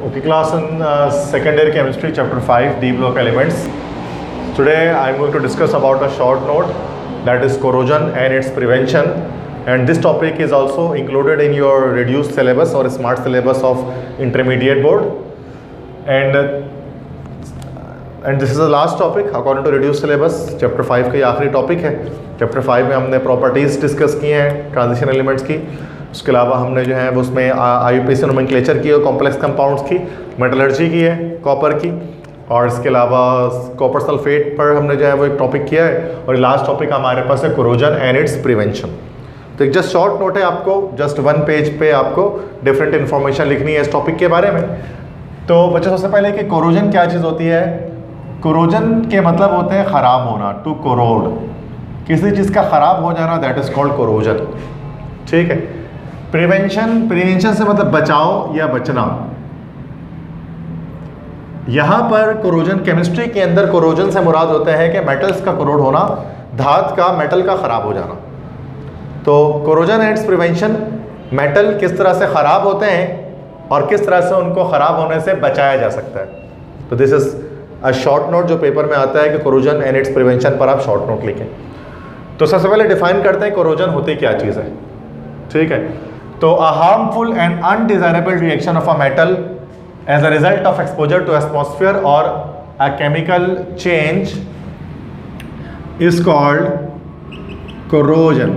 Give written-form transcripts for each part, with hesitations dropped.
Okay, class in secondary chemistry, chapter 5, D block elements. Today I am going to discuss about a short note, that is corrosion and its prevention. And this topic is also included in your reduced syllabus or smart syllabus of intermediate board. And this is the last topic according to reduced syllabus. Chapter 5 का ये आखिरी topic है. Chapter 5 में हमने properties discuss की हैं transition elements की. उसके अलावा हमने जो है उसमें IUPAC नोमेनक्लेचर की और कॉम्प्लेक्स कंपाउंड्स की, मेटलर्जी की है कॉपर की, और इसके अलावा कॉपर सल्फेट पर हमने जो है वो एक टॉपिक किया है. और लास्ट टॉपिक हमारे पास है कोरोजन एंड इट्स प्रिवेंशन. तो एक जस्ट शॉर्ट नोट है, आपको जस्ट 1 पेज पे आपको डिफरेंट इन्फॉर्मेशन लिखनी है इस टॉपिक के बारे में. तो बच्चों सबसे पहले कि कोरोजन क्या चीज़ होती है. कोरोजन के मतलब होते हैं ख़राब होना, टू कोरोड, किसी चीज़ का ख़राब हो जाना, दैट इज़ कॉल्ड कोरोजन. ठीक है. प्रिवेंशन से मतलब बचाव या बचना. यहाँ पर कोरोजन, केमिस्ट्री के अंदर कोरोजन से मुराद होता है कि मेटल्स का कोरोड होना, धात का, मेटल का ख़राब हो जाना. तो corrosion and it's prevention, metal किस तरह से ख़राब होते हैं और किस तरह से उनको ख़राब होने से बचाया जा सकता है. तो this is a short note जो पेपर में आता है कि कोरोजन एंड इट्स प्रिवेंशन पर आप शॉर्ट नोट लिखें. तो सबसे पहले डिफाइन करते हैं कोरोजन होती क्या चीज़ है. ठीक है. तो a harmful and undesirable reaction of a metal as a result of exposure to atmosphere और a chemical change is called corrosion.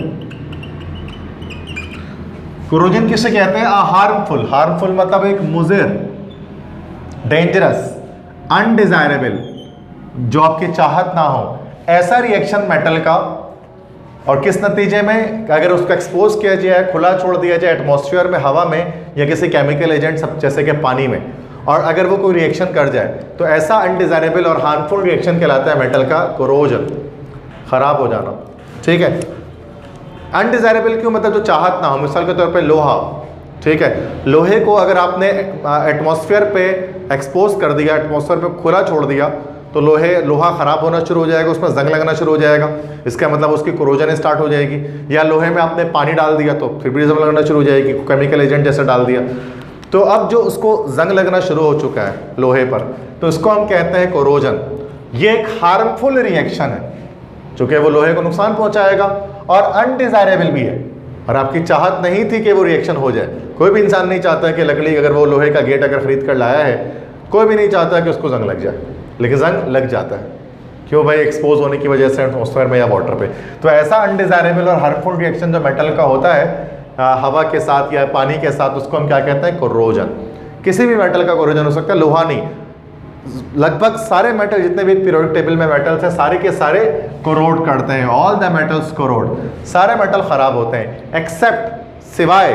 Corrosion किसे कहते हैं. हार्मफुल, हार्मफुल मतलब एक मुज़िर, डेंजरस, अनडिजायरेबल, जो आपकी चाहत ना हो, ऐसा रिएक्शन मेटल का, और किस नतीजे में, अगर उसको एक्सपोज किया जाए, खुला छोड़ दिया जाए एटमॉस्फेयर में, हवा में, या किसी केमिकल एजेंट सब जैसे कि पानी में, और अगर वो कोई रिएक्शन कर जाए तो ऐसा अनडिजायरेबल और हार्मफुल रिएक्शन कहलाता है मेटल का कोरोजन, ख़राब हो जाना. ठीक है. अनडिजायरेबल क्यों, मतलब जो चाहत ना हो. मिसाल के तौर पे लोहा. ठीक है. लोहे को अगर आपने एटमॉस्फेयर पे एक्सपोज कर दिया, एटमॉस्फेयर पे खुला छोड़ दिया, तो लोहा ख़राब होना शुरू हो जाएगा, उसमें जंग लगना शुरू हो जाएगा. इसका मतलब उसकी कोरोजन स्टार्ट हो जाएगी. या लोहे में आपने पानी डाल दिया तो फिर भी जंग लगना शुरू हो जाएगी, केमिकल एजेंट जैसा डाल दिया. तो अब जो उसको जंग लगना शुरू हो चुका है लोहे पर, तो इसको हम कहते हैं कोरोजन. ये एक हार्मफुल रिएक्शन है, चूँकि वो लोहे को नुकसान पहुँचाएगा और अनडिज़ायरेबल भी है, और आपकी चाहत नहीं थी कि वो रिएक्शन हो जाए. कोई भी इंसान नहीं चाहता कि लकड़ी, अगर वो लोहे का गेट अगर ख़रीद कर लाया है, कोई भी नहीं चाहता कि उसको जंग लग जाए, लेकिन जंग लग जाता है. क्यों भाई, एक्सपोज होने की वजह से एटमॉस्फेयर में या वाटर पे. तो ऐसा अनडिजायरेबल और हार्मफुल रिएक्शन जो मेटल का होता है हवा के साथ या पानी के साथ, उसको हम क्या कहते हैं, कोरोजन. किसी भी मेटल का कोरोजन हो सकता है, लोहा नहीं, लगभग सारे मेटल जितने भी पीरियोडिक टेबल में मेटल्स हैं सारे के सारे कोरोड करते हैं. All the metals corrode. सारे मेटल ख़राब होते हैं एक्सेप्ट, सिवाय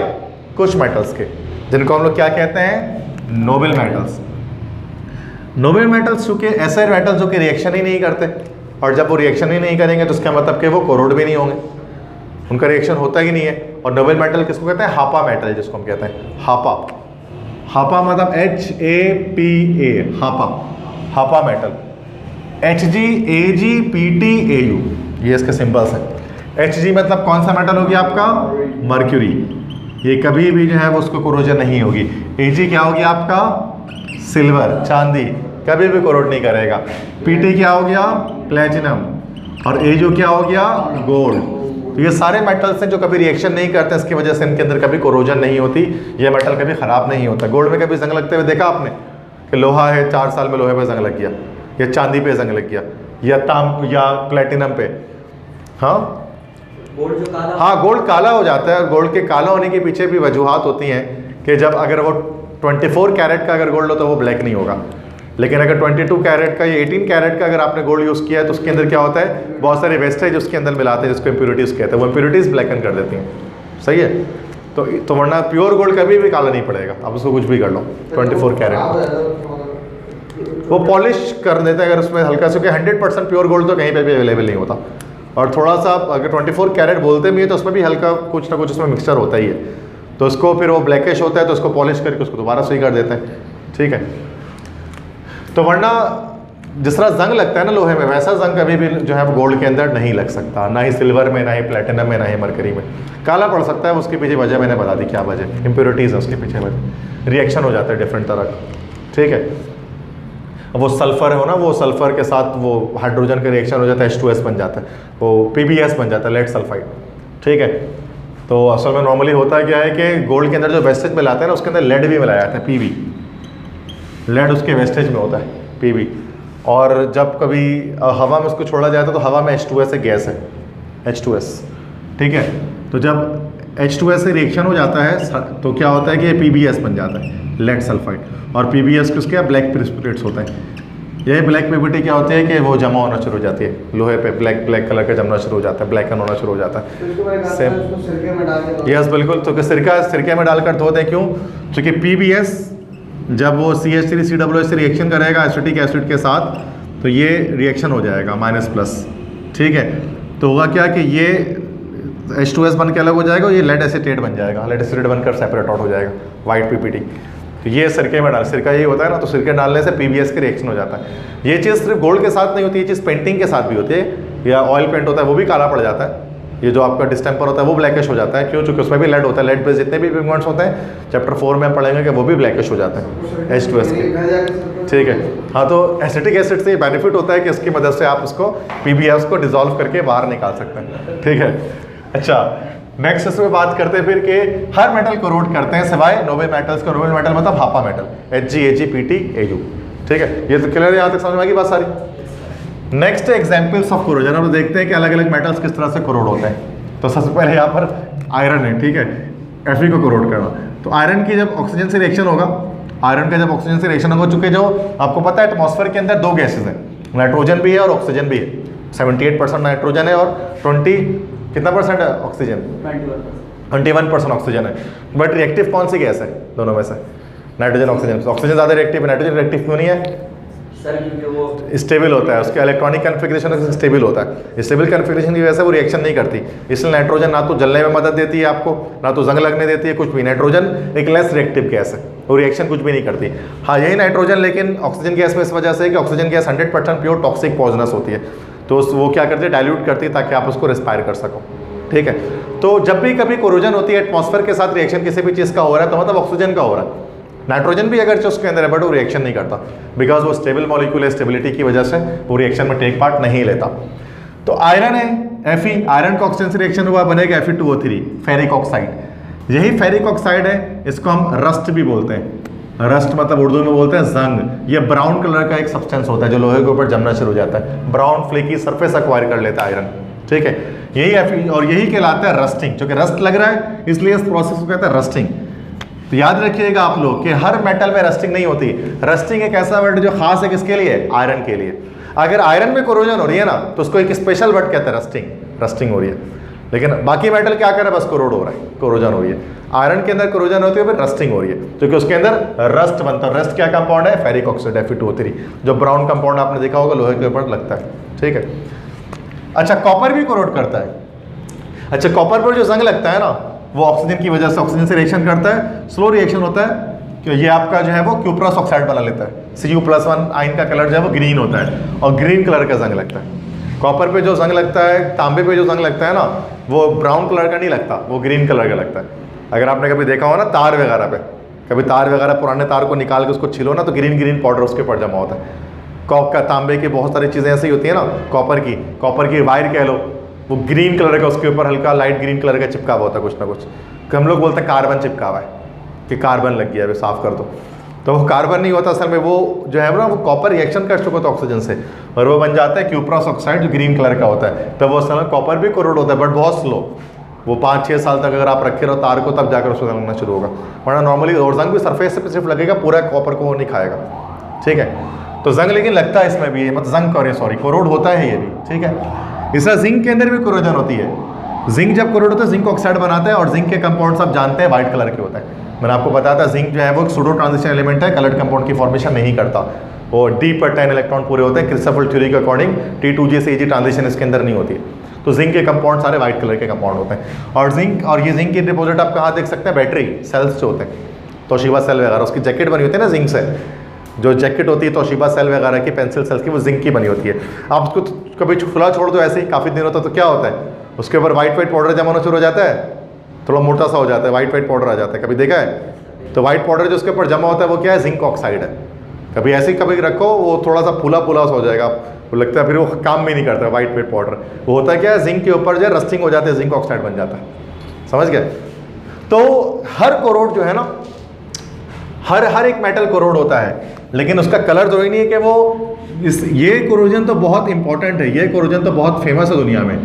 कुछ मेटल्स के, जिनको हम लोग क्या कहते हैं, नोबल मेटल्स. नोबल मेटल्स चूँकि ऐसे मेटल्स जो कि रिएक्शन ही नहीं करते, और जब वो रिएक्शन ही नहीं करेंगे तो उसका मतलब कि वो कोरोड भी नहीं होंगे, उनका रिएक्शन होता ही नहीं है. और नोबल मेटल किसको कहते हैं, हापा मेटल, जिसको हम कहते हैं हापा. हापा मतलब HAPA, हापा, हापा मेटल. HgAgPtAu, ये इसके सिंबल्स हैं. Hg मतलब कौन सा मेटल होगी आपका, मर्क्यूरी. ये कभी भी जो है वो उसको कोरोजन नहीं होगी. Ag क्या होगी आपका, सिल्वर, चांदी, कभी भी कोरोड नहीं करेगा. Pt क्या हो गया, प्लेटिनम, और Au क्या हो गया, गोल्ड. तो ये सारे मेटल्स हैं जो कभी रिएक्शन नहीं करते, इसकी वजह से इनके अंदर कभी कोरोजन नहीं होती. ये मेटल कभी ख़राब नहीं होता. गोल्ड में कभी जंग लगते हुए देखा आपने कि लोहा है, 4 साल में लोहे पे जंग लग गया, या चांदी पे जंग लग गया, या या प्लेटिनम पे. हाँ, गोल्ड जो काला, हाँ, गोल्ड काला हो जाता है. गोल्ड के काला होने के पीछे भी वजूहात होती हैं कि जब अगर वो 24 कैरेट का अगर गोल्ड हो तो वो ब्लैक नहीं होगा, लेकिन अगर 22 कैरेट का या 18 कैरेट का अगर आपने गोल्ड यूज़ किया है तो उसके अंदर क्या होता है, बहुत सारे वेस्टेज उसके अंदर मिलाते हैं जिसको इम्प्योरिटीज़ कहते हैं. वो इम्प्योरिटीज़ ब्लैकन कर देती हैं. सही है. तो वरना प्योर गोल्ड कभी भी काला नहीं पड़ेगा, आप उसको कुछ भी कर लो. 24 कैरेट वो पॉलिश कर देते हैं अगर उसमें हल्का सा, 100% प्योर गोल्ड तो कहीं पर भी अवेलेबल नहीं होता. और थोड़ा सा अगर 24 कैरेट बोलते भी है तो उसमें भी हल्का कुछ ना कुछ उसमें मिक्सचर होता ही है, तो उसको फिर वो ब्लैकिश होता है तो उसको पॉलिश करके उसको दोबारा सही कर देते हैं. ठीक है. तो वरना जिस तरह जंग लगता है ना लोहे में, वैसा जंग कभी भी जो है वो गोल्ड के अंदर नहीं लग सकता, ना ही सिल्वर में, ना ही प्लेटिनम में, ना ही मरकरी में। काला पड़ सकता है, उसके पीछे वजह मैंने बता दी क्या वजह, इम्प्योरिटीज़ है उसके पीछे वजह, रिएक्शन हो जाता है डिफरेंट तरह का, ठीक है। वो सल्फर हो ना, वो सल्फर के साथ वो हाइड्रोजन का रिएक्शन हो जाता है, H2S बन जाता है, वो PbS बन जाता है, लेड सल्फाइड, ठीक है। तो असल में नॉर्मली होता क्या है कि गोल्ड के अंदर जो वेस्टेज मिलाते हैं ना, उसके अंदर लेड भी मिलाया जाता है, Pb, लेड उसके वेस्टेज में होता है, Pb। और जब कभी हवा में उसको छोड़ा जाता है तो हवा में H2S एक गैस है, H2S, ठीक है। तो जब H2S से रिएक्शन हो जाता है तो क्या होता है कि ये PbS बन जाता है, लेड सल्फाइड। और PbS किसके ब्लैक प्रेसिपिटेट्स होता है। यही ब्लैक प्रेसिपिटेट क्या होती है कि वो जमा होना शुरू हो जाती है लोहे पे, ब्लैक कलर का जमना शुरू हो जाता है, ब्लैकन होना शुरू हो जाता है। सेम, यस बिल्कुल। तो सिरके में डालकर धो दें, क्यों? क्योंकि PbS जब वो CH3COOH से रिएक्शन करेगा एसिटिक एसिड के साथ तो ये रिएक्शन हो जाएगा -+, ठीक है। तो होगा क्या कि ये H2S बन के अलग हो जाएगा और ये लेड एसीटेट बन जाएगा, लेड एसीटेट बनकर सेपरेट आउट हो जाएगा, वाइट PPT। तो ये सिरके में सिरका यही होता है ना, तो सिरके डालने से PbS के रिएक्शन हो जाता है। ये चीज़ सिर्फ गोल्ड के साथ नहीं होती, ये चीज़ पेंटिंग के साथ भी होती है, या ऑयल पेंट होता है वो भी काला पड़ जाता है। ये जो आपका डिस्टेम्पर होता है वो ब्लैकिश हो जाता है, क्यों? चूँकि उसमें भी लेड होता है, लेड पे जितने भी पिगमेंट्स होते हैं चैप्टर 4 में पढ़ेंगे कि वो भी ब्लैकिश हो जाते हैं H2S के, ठीक है। हाँ, तो एसिटिक एसिड से बेनिफिट होता है कि इसकी मदद से आप उसको PbS को डिजोल्व करके बाहर निकाल सकते हैं, ठीक है। अच्छा, नेक्स्ट इसमें बात करते हैं फिर कि हर मेटल को कोरोड करते हैं सिवाय नोबल मेटल्स को। नोबल मेटल मतलब हापा metal, Hg, Ag, Pt, Au, ठीक है। ये तो क्लियर है, यहाँ तक समझ में आ गई बात सारी। Next examples of corrosion. अब देखते हैं कि अलग अलग मेटल्स किस तरह से कोरोड होते हैं। तो सबसे पहले यहाँ पर आयरन है, ठीक है, Fe को कोरोड करना। तो आयरन की जब ऑक्सीजन से रिएक्शन होगा, आयरन का जब ऑक्सीजन से रिएक्शन होगा, चूंकि जो आपको पता है एटमॉस्फेयर के अंदर दो गैसेज हैं, नाइट्रोजन भी है और ऑक्सीजन भी है। 78% नाइट्रोजन है और 21% है ऑक्सीजन, 21% ऑक्सीजन है। बट रिएक्टिव कौन सी गैस है दोनों में से? Nitrogen oxygen. ऑक्सीजन ज़्यादा रिएक्टिव है, नाइट्रोजन रिएक्टिव क्यों नहीं है? सर क्योंकि वो स्टेबल होता है, उसका इलेक्ट्रॉनिक कन्फिग्रेशन स्टेबल होता है। स्टेबल कन्फिग्रेशन की वजह से वो रिएक्शन नहीं करती, इसलिए नाइट्रोजन ना तो जलने में मदद देती है आपको, ना तो जंग लगने देती है, कुछ भी। नाइट्रोजन एक लेस रिएक्टिव गैस है, वो रिएक्शन कुछ भी नहीं करती। हाँ, यही नाइट्रोजन लेकिन ऑक्सीजन गैस में इस वजह से कि oxygen gas 100% pure toxic poisonous होती है, तो वो क्या करती है, डाइल्यूट करती है ताकि आप उसको रिस्पायर कर सको, ठीक है। तो जब भी कभी कोरोजन होती है, एटमॉस्फेयर के साथ रिएक्शन किसी भी चीज़ का हो रहा है तो मतलब ऑक्सीजन का हो रहा है। नाइट्रोजन भी अगर उसके अंदर है बट वो रिएक्शन नहीं करता, बिकॉज वो स्टेबल मॉलिक्यूल है, स्टेबिलिटी की वजह से वो रिएक्शन में टेक पार्ट नहीं लेता। तो आयरन है Fe, आयरन का ऑक्सीजन से रिएक्शन हुआ बनेगा Fe2O3, फेरिक ऑक्साइड। यही फेरिक ऑक्साइड है, इसको हम रस्ट भी बोलते हैं। रस्ट मतलब उर्दू में बोलते हैं जंग। ये ब्राउन कलर का एक सब्सटेंस होता है जो लोहे के ऊपर जमना शुरू हो जाता है, ब्राउन फ्लेकी सरफेस एक्वायर कर लेता है आयरन, ठीक है। यही Fe और यही कहलाता है रस्टिंग, क्योंकि रस्ट लग रहा है इसलिए इस प्रोसेस को कहते हैं रस्टिंग। तो याद रखिएगा आप लोग कि हर मेटल में रस्टिंग नहीं होती। रस्टिंग एक ऐसा वर्ड जो खास है किसके लिए? आयरन के लिए। अगर आयरन में कोरोजन हो रही है ना तो उसको एक स्पेशल वर्ड कहते हैं रस्टिंग, रस्टिंग हो रही है। लेकिन बाकी मेटल क्या कर रहा है? बस कोरोड हो रहा है, कोरोजन हो रही है। आयरन के अंदर कोरोजन होती है फिर रस्टिंग हो रही है, क्योंकि उसके अंदर रस्ट बनता है। रस्ट क्या कंपाउंड है? फेरिक ऑक्साइड Fe2O3, जो ब्राउन कंपाउंड आपने देखा होगा लोहे के ऊपर लगता है, ठीक है। अच्छा, कॉपर भी कोरोड करता है। अच्छा, कॉपर पर जो जंग लगता है ना वो ऑक्सीजन की वजह से, ऑक्सीजन से रिएक्शन करता है, स्लो रिएक्शन होता है कि ये आपका जो है वो क्यूप्रस ऑक्साइड बना लेता है। Cu+1 आयन का कलर जो है वो ग्रीन होता है और ग्रीन कलर का जंग लगता है। कॉपर पे जो जंग लगता है, तांबे पे जो जंग लगता है ना, वो ब्राउन कलर का नहीं लगता, वो ग्रीन कलर का लगता है। अगर आपने कभी देखा हो ना तार वगैरह पे, कभी तार वगैरह पुराने तार को निकाल के उसको छिलो ना तो ग्रीन ग्रीन पाउडर उसके ऊपर जमा होता है। कॉप का, तांबे की बहुत सारी चीज़ें ऐसी होती है ना, कॉपर की वायर कह लो, वो ग्रीन कलर का उसके ऊपर हल्का लाइट ग्रीन कलर का चिपका हुआ होता है कुछ ना कुछ। हम लोग बोलते हैं कार्बन चिपका हुआ है कि कार्बन लग गया है, साफ कर दो। तो वो कार्बन नहीं होता असल में, वो जो है ना वो कॉपर रिएक्शन कर चुका था ऑक्सीजन से और वो बन जाता है क्यूप्रस ऑक्साइड जो ग्रीन कलर का होता है। तब वो असल में कॉपर भी कोरोड होता है बट बहुत स्लो। वो 5-6 साल तक अगर आप रखे रहो तार को तब जाकर उसको लगना शुरू होगा, वरना नॉर्मली और जंग भी सरफेस से सिर्फ लगेगा, पूरा कॉपर को वो नहीं खाएगा, ठीक है। तो जंग लेकिन लगता है इसमें भी, मतलब जंग करे सॉरी कोरोड होता है ये भी, ठीक है। इसलिए जिंक के अंदर भी कोरोजन होती है। जिंक जब कोरोड होता है जिंक ऑक्साइड बनाता है और जिंक के कंपाउंड्स आप जानते हैं वाइट कलर के होता है। मैंने आपको बताया था जिंक जो है वो सूडो ट्रांजिशन एलिमेंट है, कलर्ड कंपाउंड की फॉर्मेशन नहीं करता। वो डी पर 10 इलेक्ट्रॉन पूरे होते हैं, क्रिस्टोफर थ्योरी के अकॉर्डिंग T2G से Ag ट्रांजिशन इसके अंदर नहीं होती। तो जिंक के कंपाउंड सारे वाइट कलर के कंपाउंड होते हैं। और ये जिंक की डिपॉजिट आप कहाँ देख सकते हैं? बैटरी सेल्स जो होते हैं, तोशिबा सेल वगैरह, उसकी जैकेट बनी होती है ना जिंक से, जो जैकेट होती है तोशिबा सेल वगैरह की, पेंसिल सेल्स की, वो जिंक की बनी होती है। आप उसको कभी खुला छोड़ दो ऐसे ही काफ़ी दिनों तक तो क्या होता है, उसके ऊपर वाइट वाइट पाउडर जमा होना शुरू हो जाता है, थोड़ा मोटा सा हो जाता है, वाइट वाइट पाउडर आ जाता है, कभी देखा है? तो वाइट पाउडर जो उसके ऊपर जमा होता है वो क्या है, जिंक ऑक्साइड है। कभी ऐसे ही कभी रखो वो थोड़ा सा फूला फूला सा हो जाएगा, वो लगता है फिर वो काम भी नहीं करता है वाइट वाइट पाउडर। वो होता है क्या है, जिंक के ऊपर जो है रस्टिंग हो जाती है, जिंक ऑक्साइड बन जाता है। समझ गए? तो हर कोरोड जो है ना, हर एक मेटल कोरोड होता है, लेकिन उसका कलर जरूरी नहीं है कि वो ये कोरोजन तो बहुत इंपॉर्टेंट है, ये कोरोजन तो बहुत फेमस है दुनिया में।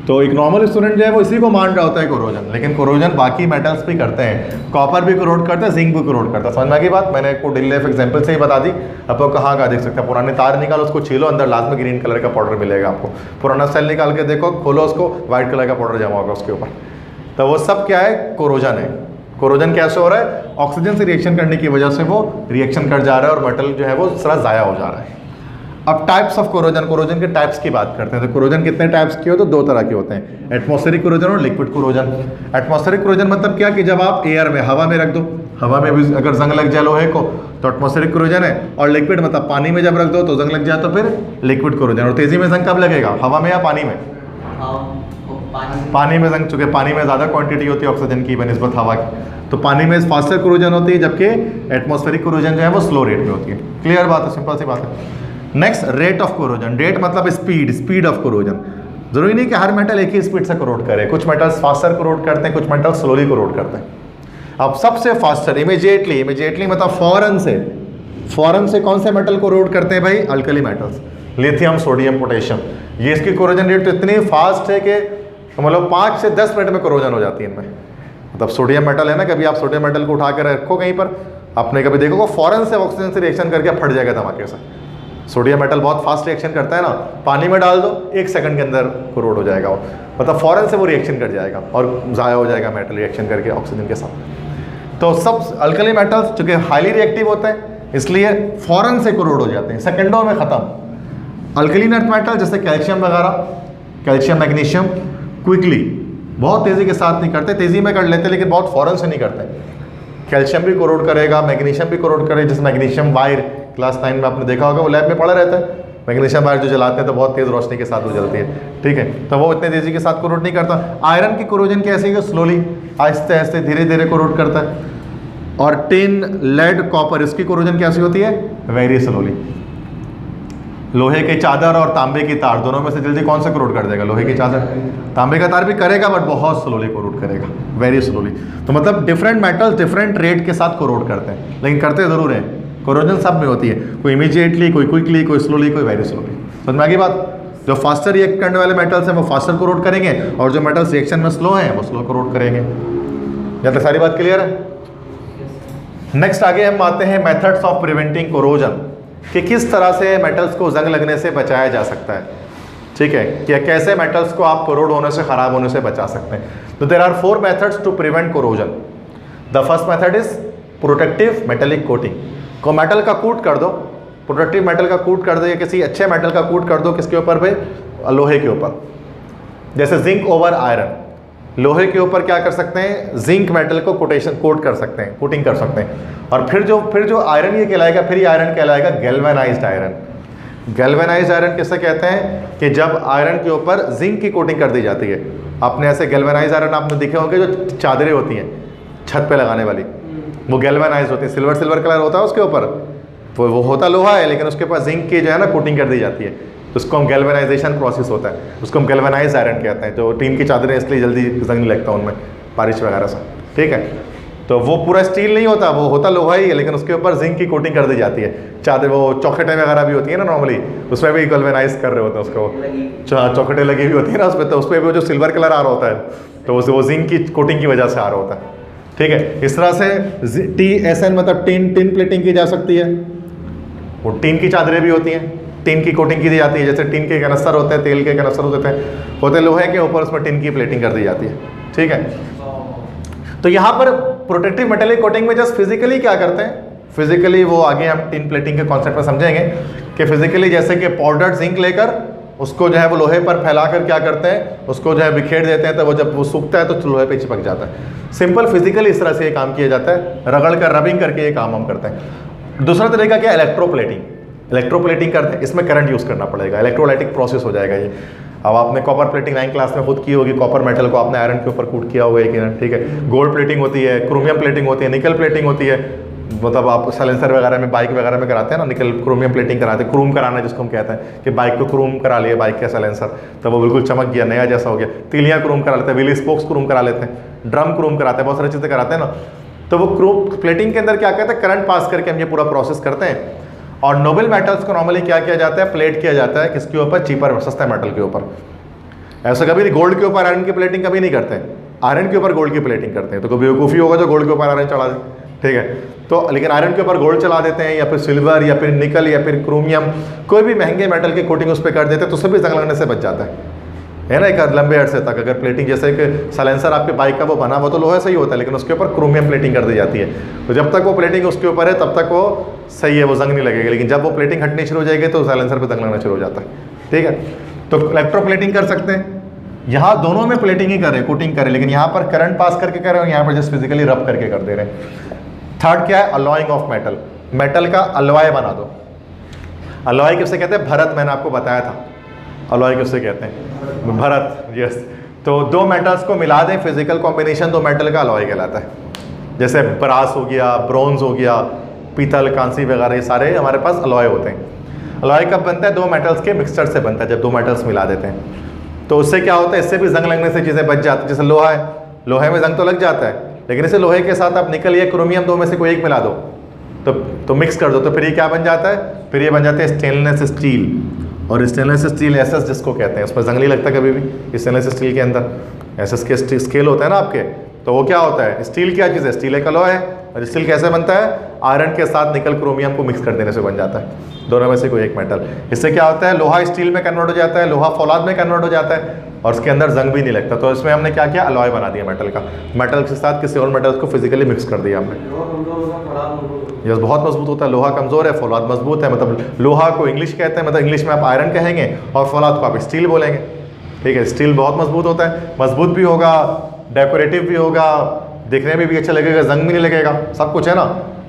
तो एक नॉर्मल स्टूडेंट जो है वो इसी को मान रहा होता है कोरोजन, लेकिन कोरोजन बाकी मेटल्स भी करते हैं। कॉपर भी कोरोड करता है, जिंक भी कोरोड करता है। समझ में आ गई बात? मैंने आपको डिल लाइफ एग्जांपल से ही बता दी। आपको कहाँ का देख सकते हैं, पुराने तार निकालो, उसको छीलो, अंदर लास्ट में ग्रीन कलर का पाउडर मिलेगा आपको। पुराना सेल निकाल के देखो, खोलो उसको, व्हाइट कलर का पाउडर जमा होगा उसके ऊपर। तो वो सब क्या है, कोरोजन है। कोरोजन कैसे हो रहा है? ऑक्सीजन से रिएक्शन करने की वजह से वो रिएक्शन कर जा रहा है और मेटल जो है वो सारा ज़ाया हो जा रहा है। अब टाइप्स ऑफ कोरोजन, कोरोजन के टाइप्स की बात करते हैं। तो कोरोजन कितने टाइप्स के हो? तो दो तरह के होते हैं, एटमॉस्फेरिक कोरोजन और लिक्विड कोरोजन। एटमॉस्फेरिक कोरोजन मतलब क्या कि जब आप एयर में, हवा में रख दो, हवा में भी अगर जंग लग जाए लोहे को तो एटमॉस्फेरिक कोरोजन है। और लिक्विड मतलब पानी में जब रख दो तो जंग लग जाए तो फिर लिक्विड कोरोजन। और तेजी में जंग कब लगेगा, हवा में या पानी में? पानी में जंग, चूंकि पानी में ज़्यादा क्वांटिटी होती है ऑक्सीजन की बनिस्बत हवा की, तो पानी में फास्टर कोरोजन होती है, जबकि एटमॉस्फेरिक कोरोजन जो है वो स्लो रेट में होती है। क्लियर बात है, सिंपल सी बात है। Next, rate of corrosion. Rate मतलब स्पीड ऑफ कोरोजन। जरूरी नहीं कि हर मेटल एक ही स्पीड से कोरोड करे, कुछ मेटल्स फास्टर कोरोड करते हैं, कुछ मेटल स्लोली कोरोड करते हैं। अब सबसे फास्टर इमीडिएटली मतलब फौरन से कौन से मेटल कोरोड करते हैं भाई? Alkali metals, lithium, sodium, potassium. ये इसकी कोरोजन रेट इतनी फास्ट है कि मतलब 5 से 10 मिनट में कोरोजन हो जाती है इनमें। मतलब सोडियम मेटल है ना, कभी आप सोडियम मेटल को उठा कर रखो कहीं पर, आपने कभी देखो वो फौरन से ऑक्सीजन से रिएक्शन करके फट जाएगा धमाके से। सोडियम मेटल बहुत फास्ट रिएक्शन करता है ना, पानी में डाल दो 1 सेकंड के अंदर कोरोड हो जाएगा वो, मतलब फौरन से वो रिएक्शन कर जाएगा और ज़ाया हो जाएगा मेटल रिएक्शन करके ऑक्सीजन के साथ। तो सब अल्कली मेटल्स चूँकि हाईली रिएक्टिव होते हैं इसलिए फौरन से कोरोड हो जाते हैं, सेकंडों में ख़त्म। अल्कलीन अर्थ मेटल जैसे कैल्शियम वगैरह, कैल्शियम, मैग्नीशियम, क्विकली बहुत तेज़ी के साथ नहीं करते, तेज़ी में कर लेते लेकिन बहुत फ़ौरन से नहीं करते। कैल्शियम भी कोरोड करेगा, मैग्नीशियम भी कोरोड करेगा। जैसे मैग्नीशियम वायर क्लास 9 में आपने देखा होगा, वो लैब में पड़ा रहता है। मैग्नीशियम वायर जो जलाते हैं तो बहुत तेज़ रोशनी के साथ वो जलती है, ठीक है, तो वो इतने तेज़ी के साथ कोरोड नहीं करता। आयरन की कोरोजन कैसी है? स्लोली, आहिस्ते आहिस्ते धीरे धीरे कोरोड करता है। और टिन, लेड, कॉपर, इसकी कोरोजन कैसी होती है? Very slowly. लोहे के चादर और तांबे की तार, दोनों में से जल्दी कौन सा कोरोड कर देगा? लोहे की चादर। तांबे का तार भी करेगा बट बहुत स्लोली कोरोड करेगा, वेरी स्लोली। तो मतलब डिफरेंट मेटल्स डिफरेंट रेट के साथ कोरोड करते हैं, लेकिन करते ज़रूर हैं। कोरोजन सब में होती है, कोई इमीडिएटली, कोई क्विकली, कोई स्लोली, कोई वेरी स्लोली। समझ में आ गई बात? जो फास्टर रिएक्ट करने वाले मेटल्स हैं वो फास्टर कोरोड करेंगे, और जो मेटल्स रिएक्शन में स्लो हैं वो स्लो कोरोड करेंगे। जब तक सारी बात क्लियर है? नेक्स्ट आगे हम आते हैं मेथड्स ऑफ प्रिवेंटिंग कोरोजन, कि किस तरह से मेटल्स को जंग लगने से बचाया जा सकता है। ठीक है, कि कैसे मेटल्स को आप कोरोड होने से, ख़राब होने से बचा सकते हैं। तो there are 4 methods to prevent corrosion. The first method is protective metallic coating. को मेटल का कूट कर दो, प्रोटेक्टिव मेटल का कूट कर दो, या किसी अच्छे मेटल का कूट कर दो, किसके ऊपर भाई? लोहे के ऊपर। जैसे जिंक ओवर आयरन, लोहे के ऊपर क्या कर सकते हैं? जिंक मेटल को कोट कर सकते हैं, कोटिंग कर सकते हैं। और फिर जो आयरन ये कहलाएगा, फिर ये आयरन कहलाएगा गैल्वेनाइज्ड आयरन। गैल्वेनाइज्ड आयरन किससे कहते हैं? कि जब आयरन के ऊपर जिंक की कोटिंग कर दी जाती है। आपने ऐसे गैल्वेनाइज्ड आयरन आपने देखे होंगे, जो चादरें होती हैं छत पे लगाने वाली, वो गैल्वेनाइज्ड होती है, सिल्वर कलर होता है उसके ऊपर, वो होता लोहा है लेकिन उसके ऊपर जिंक की जो है ना कोटिंग कर दी जाती है, तो उसको हम गैल्वेनाइजेशन प्रोसेस होता है, उसको हम गैल्वेनाइज्ड आयरन कहते हैं। तो टीन की चादरें इसलिए जल्दी जंग नहीं लगता उनमें बारिश वगैरह से, ठीक है। तो वो पूरा स्टील नहीं होता, वो होता लोहा ही है, लेकिन उसके ऊपर जिंक की कोटिंग कर दी जाती है। चादर, वो चौखटें वगैरह भी होती है ना नॉर्मली, उसमें भी गैल्वेनाइज कर रहे होते हैं उसको, चौखटें लगी हुई होती है ना उस पर, तो उस पर भी जो सिल्वर कलर आ रहा होता है तो वो जिंक की कोटिंग की वजह से आ रहा होता है, ठीक है। इस तरह से TSN मतलब टिन प्लेटिंग की जा सकती है। वो टीन की चादरें भी होती हैं, टिन की कोटिंग की जाती है। जैसे टिन के कनस्तर होते हैं, तेल के कनस्तर होते हैं लोहे के ऊपर, उसमें टिन की प्लेटिंग कर दी जाती है, ठीक है। तो यहाँ पर प्रोटेक्टिव मेटेलिक कोटिंग में जस्ट फिजिकली क्या करते हैं, फिजिकली वो आगे हम टिन प्लेटिंग के कॉन्सेप्ट में समझेंगे कि फिजिकली जैसे कि पाउडर्ड जिंक लेकर उसको जो है वो लोहे पर फैलाकर क्या करते हैं, उसको जो है बिखेर देते हैं, तो वो जब वो सूखता है तो लोहे पे चिपक जाता है। सिंपल फिजिकली इस तरह से ये काम किया जाता है, रगड़ कर, रबिंग करके ये काम हम करते हैं। दूसरा तरीका क्या है, इलेक्ट्रोप्लेटिंग। इलेक्ट्रोप्लेटिंग करते हैं, इसमें करंट यूज़ करना पड़ेगा, इलेक्ट्रोलाइटिक प्रोसेस हो जाएगा ये। अब आपने कॉपर प्लेटिंग 9 क्लास में खुद की होगी, कॉपर मेटल को आपने आयरन के ऊपर कूट किया होगा कि ना, ठीक है। गोल्ड प्लेटिंग होती है, क्रोमियम प्लेटिंग होती है, निकल प्लेटिंग होती है, मतलब आप साइलेंसर वगैरह में, बाइक वगैरह में कराते हैं ना, निकल क्रोमियम प्लेटिंग कराते हैं, क्रूम कराना जिसको हम कहते हैं कि बाइक को क्रूम करा लिया, बाइक का साइलेंसर, तो वो बिल्कुल चमक गया, नया जैसा हो गया। तीलियाँ क्रूम करा लेते हैं, व्हील स्पोक्स क्रूम करा लेते हैं, ड्रम क्रूम कराते हैं, बहुत सारी चीज़ें कराते हैं ना। तो वो क्रूम प्लेटिंग के अंदर क्या कहते हैं, करंट पास करके हम ये पूरा प्रोसेस करते हैं। और नोबल मेटल्स को नॉर्मली क्या किया जाता है, प्लेट किया जाता है किसके ऊपर, चीपर सस्ते मेटल के ऊपर। ऐसा कभी गोल्ड के ऊपर आयरन की प्लेटिंग कभी नहीं करते हैं, आयरन के ऊपर गोल्ड की प्लेटिंग करते हैं। तो कभी बेवकूफ़ी होगा जो गोल्ड के ऊपर आयरन चढ़ा दे, ठीक है। तो लेकिन आयरन के ऊपर गोल्ड चला देते हैं, या फिर सिल्वर, या फिर निकल, या फिर क्रोमियम, कोई भी महंगे मेटल की कोटिंग उस पर कर देते हैं, तो उससे भी जंग लगने से बच जाता है ना, एक लंबे अरसे तक। अगर प्लेटिंग जैसे कि साइलेंसर आपके बाइक का वो बना, वो तो लोहे से ही होता है, लेकिन उसके ऊपर क्रोमियम प्लेटिंग कर दी जाती है। तो जब तक वो प्लेटिंग उसके ऊपर है तब तक वो सही है, वो जंग नहीं लगेगी। लेकिन जब वो प्लेटिंग हटनी शुरू हो जाएगी तो साइलेंसर पर जंग लगना शुरू हो जाता है, ठीक है। तो इलेक्ट्रो प्लेटिंग कर सकते हैं, यहाँ दोनों में प्लेटिंग ही करें, कोटिंग करें, लेकिन यहाँ पर करंट पास करके कर रहे हो, यहाँ पर जस्ट फिजिकली रब करके कर दे रहे हैं। थर्ड क्या है, अलॉइंग ऑफ मेटल, मेटल का अलॉय बना दो। अलॉय किससे कहते हैं, भरत, मैंने आपको बताया था अलॉय किससे कहते हैं, भरत, यस। तो दो मेटल्स को मिला दें, फिजिकल कॉम्बिनेशन दो मेटल का अलॉय कहलाता है। जैसे ब्रास हो गया, ब्रॉन्ज हो गया, पीतल, कांसी वगैरह, ये सारे हमारे पास अलॉय होते हैं। अलॉय कब बनता है, दो मेटल्स के मिक्सचर से बनता है, जब दो मेटल्स मिला देते हैं। तो उससे क्या होता है, इससे भी जंग लगने से चीज़ें बच जाती हैं। जैसे लोहा है, लोहे में जंग तो लग जाता है, लेकिन इसे लोहे के साथ आप निकल या क्रोमियम, दो में से कोई एक मिला दो, तो मिक्स कर दो, तो फिर ये क्या बन जाता है, फिर ये बन जाता है स्टेनलेस स्टील। और स्टेनलेस स्टील एसएस जिसको कहते हैं, उसमें जंग नहीं लगता कभी भी स्टेनलेस स्टील के अंदर। एसएस के स्केल होता है ना आपके, तो वो क्या होता है, स्टील क्या चीज़ है, स्टील एक अलॉय है। और स्टील कैसे बनता है, आयरन के साथ निकल क्रोमियम को मिक्स कर देने से बन जाता है, दोनों में से कोई एक मेटल। इससे क्या होता है, लोहा स्टील में कन्वर्ट हो जाता है, लोहा फौलाद में कन्वर्ट हो जाता है, और उसके अंदर जंग भी नहीं लगता। तो इसमें हमने क्या किया, अलॉय बना दिया मेटल का, मेटल के साथ किसी और मेटल को फिजिकली मिक्स कर दिया हमने। यस, बहुत मजबूत होता है, लोहा कमज़ोर है, फौलाद मजबूत है। मतलब लोहा को इंग्लिश कहते हैं, मतलब इंग्लिश में आप आयरन कहेंगे, और फौलाद को आप स्टील बोलेंगे, ठीक है। स्टील बहुत मजबूत होता है, मजबूत भी होगा, डेकोरेटिव भी होगा, दिखने में भी अच्छा लगेगा, जंग भी नहीं लगेगा, सब कुछ है ना।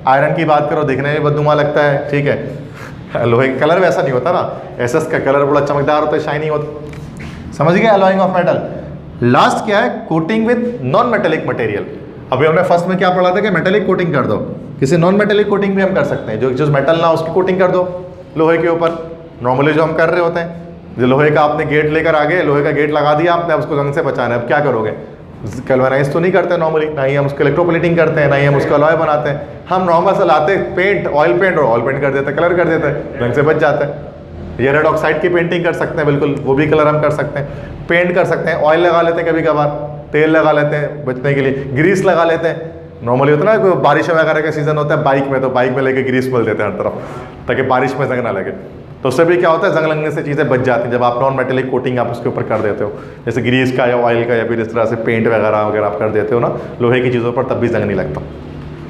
आयरन की बात करो, दिखने में बदनुमा लगता है, ठीक है। लोहे का कलर वैसा नहीं होता ना, एसएस का कलर बड़ा चमकदार होता है, शाइनिंग होता। समझ गए, अलॉइंग ऑफ मेटल। लास्ट क्या है, coating with non metallic material. अभी हमने फर्स्ट में क्या पढ़ा था कि मेटेलिक कोटिंग कर दो, किसी नॉन मेटेलिक कोटिंग भी हम कर सकते हैं, जो मेटल ना उसकी कोटिंग कर दो लोहे के ऊपर, नॉर्मली जो हम कर रहे होते हैं। जो लोहे का आपने गेट लेकर आ गए, लोहे का गेट लगा दिया आपने, अब उसको जंग से बचाना है, अब क्या करोगे, कैल्वनाइज तो नहीं करते नॉर्मली, ना ही हम उसको इलेक्ट्रोप्लेटिंग करते हैं, ना ही हम उसको अलॉय बनाते हैं। हम नॉर्मल से लाते पेंट, ऑयल पेंट, और ऑयल पेंट कर देते हैं, कलर कर देते हैं, रंग से बच जाता है। ये रेड ऑक्साइड की पेंटिंग कर सकते हैं, बिल्कुल वो भी कलर हम कर सकते हैं, पेंट कर सकते हैं, ऑयल लगा लेते हैं, कभी कभार तेल लगा लेते हैं बचने के लिए, ग्रीस लगा लेते हैं। नॉर्मली होता है ना, बारिश वगैरह का सीजन होता है बाइक में, तो बाइक में लेके ग्रीस मल देते हैं हर तरफ, ताकि बारिश में जंग ना लगे। तो उससे भी क्या होता है, जंग लगने से चीज़ें बच जाती हैं जब आप नॉन मेटेलिक कोटिंग आप उसके ऊपर कर देते हो, जैसे ग्रीस का या ऑयल का, या फिर इस तरह से पेंट वगैरह अगर आप कर देते हो ना लोहे की चीज़ों पर, तब भी जंग नहीं लगता।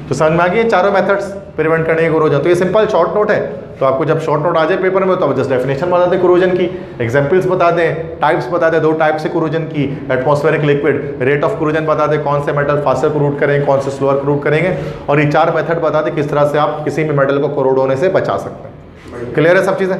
तो समझ में आ गई चारों मेथड्स प्रिवेंट करने के कोरोजन। तो ये सिंपल शॉर्ट नोट है, तो आपको जब शॉर्ट नोट आ जाए पेपर में, तो आप जस्ट डेफिनेशन बता दें कोरोजन की, एग्जांपल्स बता दें, टाइप्स बता दें, दो टाइप से कोरोजन की, atmospheric liquid, rate of corrosion बता दें, कौन से मेटल फास्टर कोरूट करेंगे, कौन से स्लोअर कोरूट करेंगे, और ये चार मेथड बता दें किस तरह से आप किसी भी मेटल को कोरोड होने से बचा सकते हैं। क्लियर है सब चीज़ें।